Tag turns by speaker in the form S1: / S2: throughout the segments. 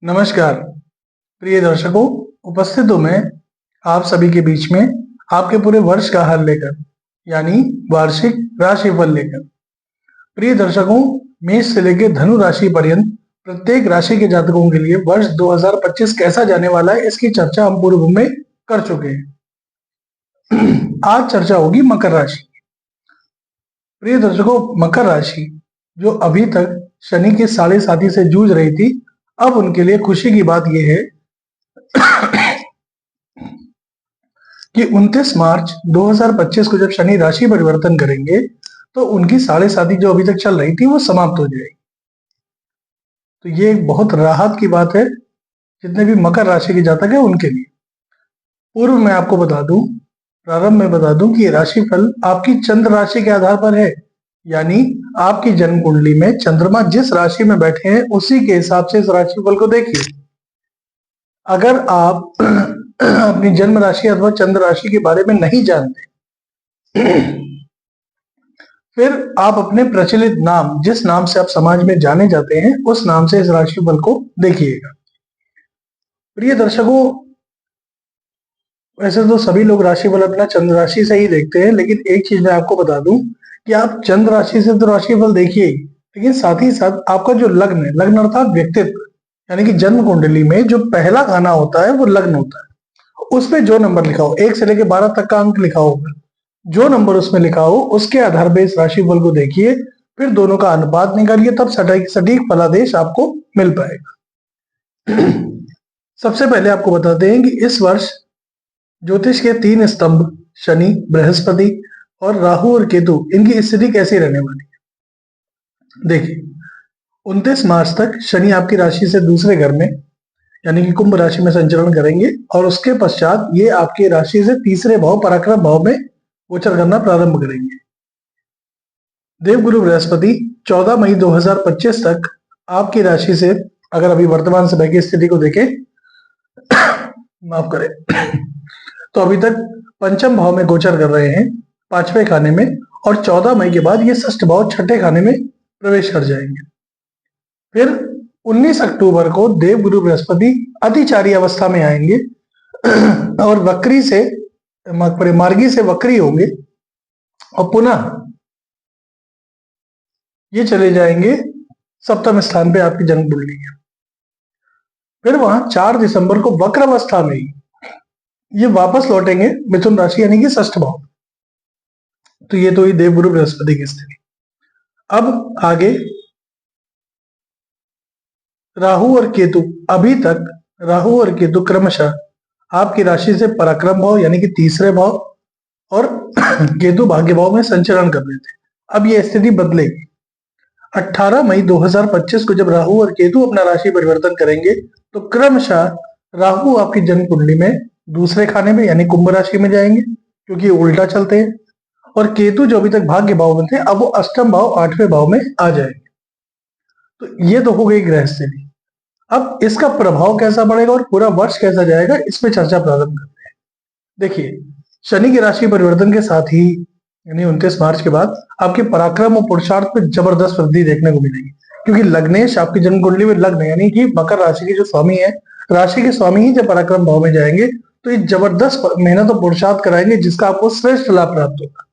S1: नमस्कार प्रिय दर्शकों, उपस्थित हूं मैं आप सभी के बीच में आपके पूरे वर्ष का हल लेकर, यानी वार्षिक राशिफल लेकर। प्रिय दर्शकों, मेष से लेकर धनु राशि पर्यंत प्रत्येक राशि के जातकों के लिए वर्ष 2025 कैसा जाने वाला है, इसकी चर्चा हम पूर्व में कर चुके हैं। आज चर्चा होगी मकर राशि। प्रिय दर्शकों, मकर राशि जो अभी तक शनि के साढ़े साथी से जूझ रही थी, अब उनके लिए खुशी की बात यह है कि 29 मार्च 2025 को जब शनि राशि परिवर्तन करेंगे तो उनकी साढ़े साथी जो अभी तक चल रही थी वो समाप्त हो जाएगी। तो ये एक बहुत राहत की बात है जितने भी मकर राशि के जातक है उनके लिए। पूर्व में आपको बता दूं, प्रारंभ में बता दूं कि राशिफल आपकी चंद्र राशि के आधार पर है, यानी आपकी जन्म कुंडली में चंद्रमा जिस राशि में बैठे हैं उसी के हिसाब से इस राशिफल को देखिए। अगर आप अपनी जन्म राशि अथवा चंद्र राशि के बारे में नहीं जानते, फिर आप अपने प्रचलित नाम, जिस नाम से आप समाज में जाने जाते हैं, उस नाम से इस राशिफल को देखिएगा। प्रिय दर्शकों, वैसे तो सभी लोग राशिफल अपना चंद्र राशि से ही देखते हैं, लेकिन एक चीज मैं आपको बता दूं कि आप चंद्र राशि से तो राशिफल देखिए, लेकिन साथ ही साथ आपका जो लग्न है, लग्न अर्थात व्यक्तित्व, यानी कि जन्म कुंडली में जो पहला खाना होता है वो लग्न होता है। उसमें जो नंबर लिखा हो, 1 से लेकर 12 तक का अंक लिखा होगा, जो नंबर उसमें लिखा हो उसके आधार पर इस राशिफल को देखिए, फिर दोनों का अनुपात निकालिए, तब सटीक फलादेश आपको मिल पाएगा। सबसे पहले आपको बताते हैं कि इस वर्ष ज्योतिष के 3 स्तंभ शनि, बृहस्पति और राहु और केतु, इनकी स्थिति कैसी रहने वाली है। देखिए, 29 मार्च तक शनि आपकी राशि से दूसरे घर में यानी कि कुंभ राशि में संचरण करेंगे और उसके पश्चात ये आपकी राशि से तीसरे भाव पराक्रम भाव में गोचर करना प्रारंभ करेंगे। देवगुरु बृहस्पति 14 मई 2025 तक आपकी राशि से, अगर अभी वर्तमान समय की स्थिति को देखें, माफ करें, तो अभी तक पंचम भाव में गोचर कर रहे हैं, 5वें खाने में, और 14 मई के बाद ये षष्ठ भाव 6ठे खाने में प्रवेश कर जाएंगे। फिर 19 अक्टूबर को देवगुरु बृहस्पति अतिचारी अवस्था में आएंगे और वक्री से मार्गी से वक्री होंगे और पुनः ये चले जाएंगे सप्तम स्थान पे आपकी जन्म कुंडली है। फिर वहां 4 दिसंबर को वक्र अवस्था में ही ये वापस लौटेंगे मिथुन राशि यानी कि षष्ठ भाव। तो ये तो ही देवगुरु बृहस्पति की स्थिति। अब आगे राहु और केतु, अभी तक राहु और केतु क्रमशः आपकी राशि से पराक्रम भाव यानी कि तीसरे भाव और केतु भाग्य भाव में संचरण कर रहे थे। अब यह स्थिति बदलेगी। 18 मई 2025 को जब राहु और केतु अपना राशि परिवर्तन करेंगे तो क्रमशः राहु आपकी जन्म कुंडली में दूसरे खाने में यानी कुंभ राशि में जाएंगे, क्योंकि उल्टा चलते हैं, और केतु जो अभी तक भाग्य भाव में थे अब वो अष्टम भाव 8वें भाव में आ जाएंगे। तो ये तो हो गई ग्रह स्थिति। अब इसका प्रभाव कैसा पड़ेगा और पूरा वर्ष कैसा जाएगा, इस पे चर्चा प्रारंभ करते हैं। देखिए, शनि की राशि परिवर्तन के साथ ही यानी 29 मार्च के बाद आपके पराक्रम और पुरुषार्थ पे जबरदस्त वृद्धि देखने को मिलेगी, क्योंकि लग्नेश आपकी जन्म कुंडली में लग्न यानी कि मकर राशि के जो स्वामी है, राशि के स्वामी ही जब पराक्रम भाव में जाएंगे तो ये जबरदस्त मेहनत और पुरुषार्थ कराएंगे जिसका आपको श्रेष्ठ लाभ प्राप्त होगा।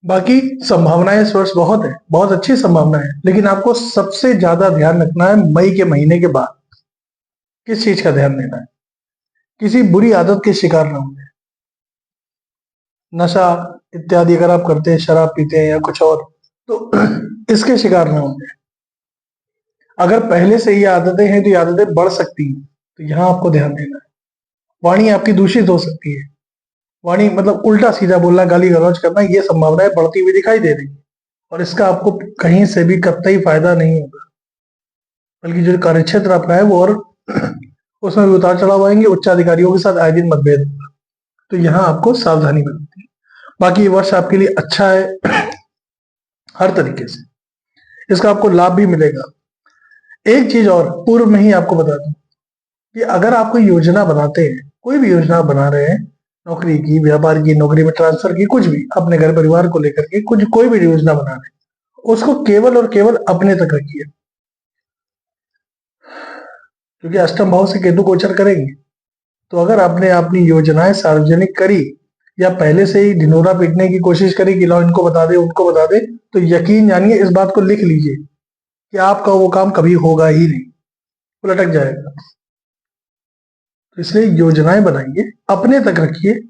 S1: बाकी संभावनाएं इस वर्ष बहुत है, बहुत अच्छी संभावना है, लेकिन आपको सबसे ज्यादा ध्यान रखना है मई के महीने के बाद। किस चीज का ध्यान देना है? किसी बुरी आदत के शिकार ना होने, नशा इत्यादि अगर आप करते हैं, शराब पीते हैं या कुछ और, तो इसके शिकार ना होने। अगर पहले से ये आदतें हैं तो ये आदतें बढ़ सकती हैं, तो यहां आपको ध्यान देना है। वाणी आपकी दूषित हो सकती है, वाणी मतलब उल्टा सीधा बोलना, गाली गलौज करना, ये संभावनाएं बढ़ती हुई दिखाई दे रही है, और इसका आपको कहीं से भी कतई फायदा नहीं होगा, बल्कि जो कार्यक्षेत्र आपका है वो और उसमें भी उतार चढ़ाव आएंगे, उच्च अधिकारियों के साथ आए दिन मतभेद होगा। तो यहाँ आपको सावधानी बरतनी है। बाकी ये वर्ष आपके लिए अच्छा है हर तरीके से, इसका आपको लाभ भी मिलेगा। एक चीज और पूर्व में ही आपको बता दूं कि अगर आप कोई योजना बनाते हैं, कोई भी योजना बना रहे हैं, नौकरी की, व्यापार की, नौकरी में ट्रांसफर की, कुछ भी अपने घर परिवार को लेकर के कोई भी योजना बना रहे हैं, उसको केवल और केवल अपने तक रखिए। क्योंकि अष्टम भाव से केतु गोचर करेंगे। तो अगर आपने अपनी योजनाएं सार्वजनिक करी या पहले से ही ढिंढोरा पीटने की कोशिश करी कि लो इनको बता दे उनको बता दे, तो यकीन जानिए, इस बात को लिख लीजिए कि आपका वो काम कभी होगा ही नहीं, वो लटक जाएगा। तो इसलिए योजनाएं बनाइए, अपने तक रखिए।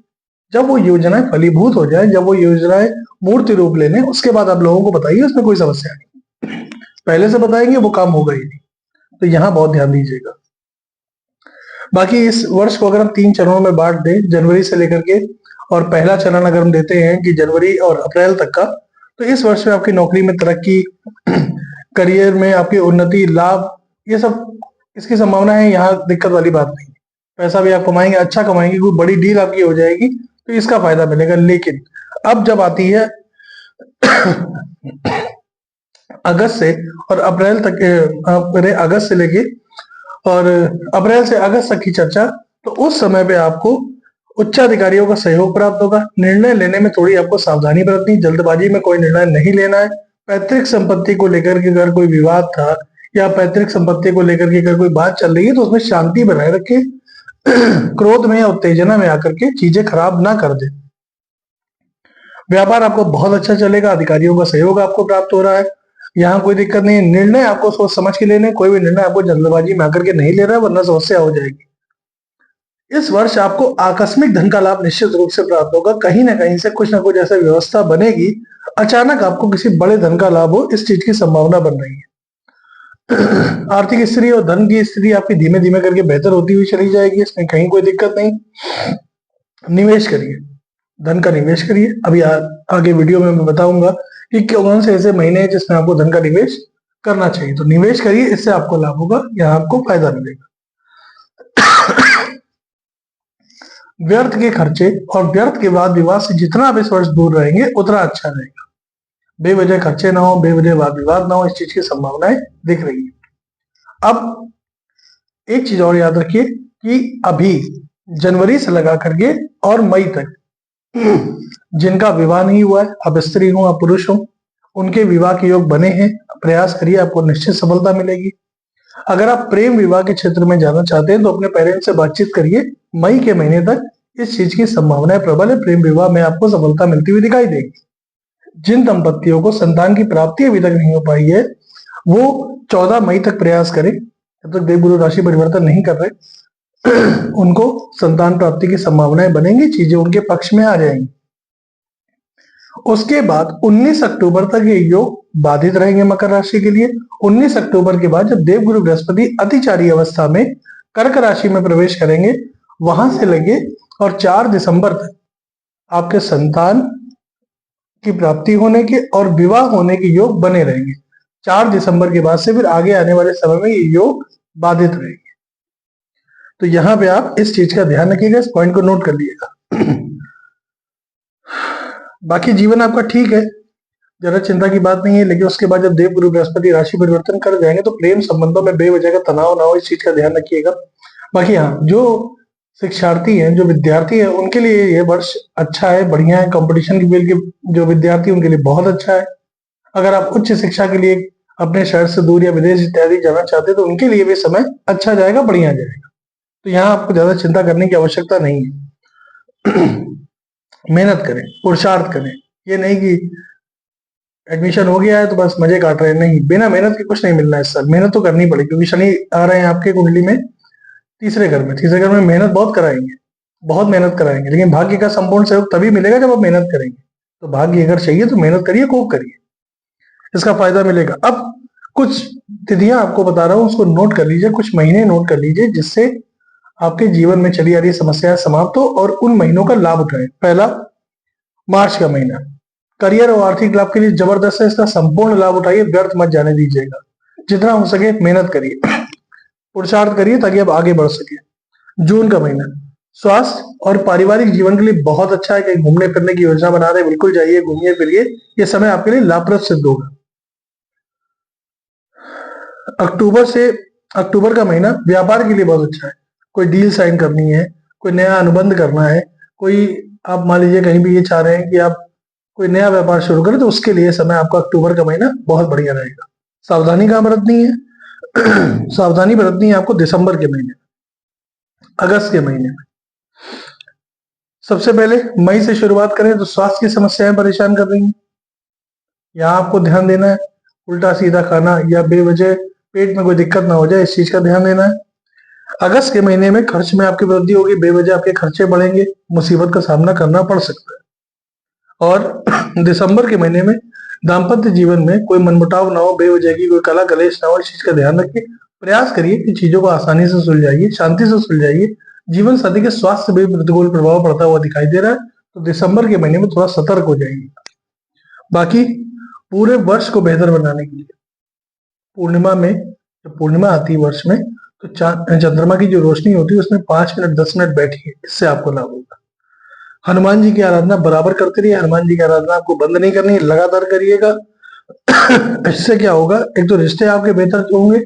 S1: जब वो योजनाएं फलीभूत हो जाए, जब वो योजनाएं मूर्ति रूप ले लें, उसके बाद आप लोगों को बताइए, उसमें कोई समस्या नहीं। पहले से बताएंगे वो काम होगा ही नहीं। तो यहाँ बहुत ध्यान दीजिएगा। बाकी इस वर्ष को अगर हम 3 चरणों में बांट दें, जनवरी से लेकर के, और पहला चरण अगर हम देते हैं कि जनवरी और अप्रैल तक का, तो इस वर्ष में आपकी नौकरी में तरक्की, करियर में आपकी उन्नति, लाभ, ये सब इसकी संभावना है। यहाँ दिक्कत वाली बात नहीं। पैसा भी आप कमाएंगे, अच्छा कमाएंगे, कोई बड़ी डील आपकी हो जाएगी तो इसका फायदा मिलेगा। लेकिन अब जब आती है अगस्त से और अप्रैल तक, अगस्त से लेके और अप्रैल से अगस्त तक की चर्चा, तो उस समय पे आपको उच्चाधिकारियों का सहयोग प्राप्त होगा। निर्णय लेने में थोड़ी आपको सावधानी बरतनी, जल्दबाजी में कोई निर्णय नहीं लेना है। पैतृक संपत्ति को लेकर के अगर कोई विवाद था या पैतृक संपत्ति को लेकर के अगर कोई बात चल रही है तो उसमें शांति बनाए रखे। क्रोध में या उत्तेजना में आकर के चीजें खराब ना कर दे। व्यापार आपको बहुत अच्छा चलेगा, अधिकारियों का सहयोग आपको प्राप्त हो रहा है, यहाँ कोई दिक्कत नहीं है। निर्णय आपको सोच समझ के लेने, कोई भी निर्णय आपको जल्दबाजी में आकर के नहीं ले रहा है, वरना समस्या हो जाएगी। इस वर्ष आपको आकस्मिक धन का लाभ निश्चित रूप से प्राप्त होगा। कहीं ना कहीं से कुछ ना कुछ ऐसी व्यवस्था बनेगी, अचानक आपको किसी बड़े धन का लाभ हो, इस चीज की संभावना बन रही है। आर्थिक स्थिति और धन की स्थिति आपकी धीमे धीमे करके बेहतर होती हुई चली जाएगी, इसमें कहीं कोई दिक्कत नहीं। निवेश करिए, धन का निवेश करिए। अभी आगे वीडियो में मैं बताऊंगा कि कौन से ऐसे महीने हैं जिसमें आपको धन का निवेश करना चाहिए। तो निवेश करिए, इससे आपको लाभ होगा, यहाँ आपको फायदा मिलेगा। व्यर्थ के खर्चे और व्यर्थ के वाद विवाद से जितना आप इस वर्ष दूर रहेंगे उतना अच्छा रहेगा। बेवजह खर्चे ना हो, बेवजह वाद विवाद ना हो, इस चीज की संभावनाएं दिख रही है। अब एक चीज और याद रखिए कि अभी जनवरी से लगा करके और मई तक जिनका विवाह नहीं हुआ है, अब स्त्री हो अब पुरुष हो, उनके विवाह के योग बने हैं। प्रयास करिए, आपको निश्चित सफलता मिलेगी। अगर आप प्रेम विवाह के क्षेत्र में जाना चाहते हैं तो अपने पेरेंट्स से बातचीत करिए। मई के महीने तक इस चीज की संभावना प्रबल है, प्रेम विवाह में आपको सफलता मिलती हुई दिखाई देगी। जिन दंपतियों को संतान की प्राप्ति अभी तक नहीं हो पाई है, वो 14 मई तक प्रयास करें। जब तक देवगुरु राशि परिवर्तन नहीं कर रहे, उनको संतान प्राप्ति की संभावनाएं बनेंगी, चीजें उनके पक्ष में आ जाएंगी। उसके बाद 19 अक्टूबर तक ये योग बाधित रहेंगे मकर राशि के लिए। 19 अक्टूबर के बाद जब देवगुरु बृहस्पति अतिचारी अवस्था में कर्क राशि में प्रवेश करेंगे, वहां से लगे और 4 दिसंबर तक आपके संतान की प्राप्ति होने के और विवाह होने के योग बने रहेंगे। 4 दिसंबर के बाद से फिर आगे आने वाले समय में ये योग बाधित रहेंगे। तो यहाँ पे आप इस चीज का ध्यान रखिएगा, इस पॉइंट को नोट कर लीजिएगा। बाकी जीवन आपका ठीक है, जरा चिंता की बात नहीं है। लेकिन उसके बाद जब देवगुरु बृहस्पति राशि परिवर्तन कर जाएंगे तो प्रेम संबंधों में बेवजह का तनाव ना हो, इस चीज का ध्यान रखिएगा। बाकी हाँ, जो शिक्षार्थी हैं, जो विद्यार्थी हैं, उनके लिए ये वर्ष अच्छा है, बढ़िया है। कंपटीशन की फील्ड के जो विद्यार्थी उनके लिए बहुत अच्छा है। अगर आप उच्च शिक्षा के लिए अपने शहर से दूर या विदेश इत्यादि जाना चाहते हैं तो उनके लिए भी समय अच्छा जाएगा, बढ़िया जाएगा। तो यहाँ आपको ज्यादा चिंता करने की आवश्यकता नहीं है। मेहनत करें, पुरुषार्थ करें। ये नहीं कि एडमिशन हो गया है तो बस मजे काट रहे हैं, नहीं, बिना मेहनत के कुछ नहीं मिलना है इस साल। मेहनत तो करनी पड़ेगी, क्योंकि शनि आ रहे हैं आपके कुंडली में तीसरे घर में मेहनत बहुत कराएंगे, बहुत मेहनत कराएंगे। लेकिन भाग्य का संपूर्ण सहयोग तभी मिलेगा जब आप मेहनत करेंगे। तो भाग्य अगर चाहिए तो मेहनत करिए, खूब करिए, इसका फायदा मिलेगा। अब कुछ तिथियां आपको बता रहा हूं, उसको नोट कर लीजिए, कुछ महीने नोट कर लीजिए, जिससे आपके जीवन में चली आ रही समस्याएं समाप्त हो और उन महीनों का लाभ उठाएं। पहला, मार्च का महीना करियर और आर्थिक लाभ के लिए जबरदस्त है, इसका संपूर्ण लाभ उठाइए, व्यर्थ मत जाने दीजिएगा। जितना हो सके मेहनत करिए, पुरुषार्थ करिए ताकि आप आगे बढ़ सके। जून का महीना स्वास्थ्य और पारिवारिक जीवन के लिए बहुत अच्छा है। कहीं घूमने फिरने की योजना बना रहे, बिल्कुल जाइए, घूमिए फिरिए, ये समय आपके लिए लाभप्रद सिद्ध होगा। अक्टूबर का महीना व्यापार के लिए बहुत अच्छा है। कोई डील साइन करनी है, कोई नया अनुबंध करना है, कोई आप मान लीजिए कहीं भी ये चाह रहे हैं कि आप कोई नया व्यापार शुरू करें, तो उसके लिए समय आपका अक्टूबर का महीना बहुत बढ़िया रहेगा। सावधानी कहाँ बरतनी है? सावधानी बरतनी है आपको दिसंबर के महीने में, अगस्त के महीने में। सबसे पहले मई से शुरुआत करें तो स्वास्थ्य की समस्याएं परेशान कर रही हैं, यहाँ आपको ध्यान देना है। उल्टा सीधा खाना या बेवजह पेट में कोई दिक्कत ना हो जाए, इस चीज का ध्यान देना है। अगस्त के महीने में खर्च में आपकी वृद्धि होगी, बेवजह आपके खर्चे बढ़ेंगे, मुसीबत का सामना करना पड़ सकता है। और दिसंबर के महीने में दाम्पत्य जीवन में कोई मनमुटाव ना हो, बेवजह की कोई कला कलेश ना हो, इस चीज का ध्यान रखिए। प्रयास करिए कि चीजों को आसानी से सुलझाइए, शांति से सुलझाइए। जीवन साथी के स्वास्थ्य पे भी प्रतिकूल प्रभाव पड़ता हुआ दिखाई दे रहा है, तो दिसंबर के महीने में थोड़ा सतर्क हो जाइए। बाकी पूरे वर्ष को बेहतर बनाने के लिए पूर्णिमा में, जब पूर्णिमा आती है वर्ष में, तो चंद्रमा की जो रोशनी होती है उसमें 5 मिनट 10 मिनट बैठिए, इससे आपको लाभ होगा। हनुमान जी की आराधना बराबर करते रहिए, हनुमान जी की आराधना आपको बंद नहीं करनी है, लगातार करिएगा। इससे क्या होगा, एक तो रिश्ते आपके बेहतर होंगे,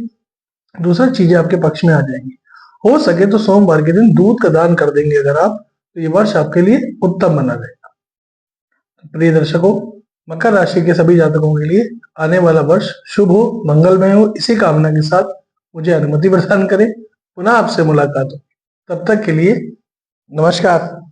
S1: दूसरा चीजें आपके पक्ष में आ जाएंगी। हो सके तो सोमवार के दिन दूध का दान कर देंगे अगर आप, तो ये वर्ष आपके लिए उत्तम बना रहेगा। प्रिय दर्शकों, मकर राशि के सभी जातकों के लिए आने वाला वर्ष शुभ हो, मंगलमय हो, इसी कामना के साथ मुझे अनुमति प्रदान करें। पुनः आपसे मुलाकात हो, तब तक के लिए नमस्कार।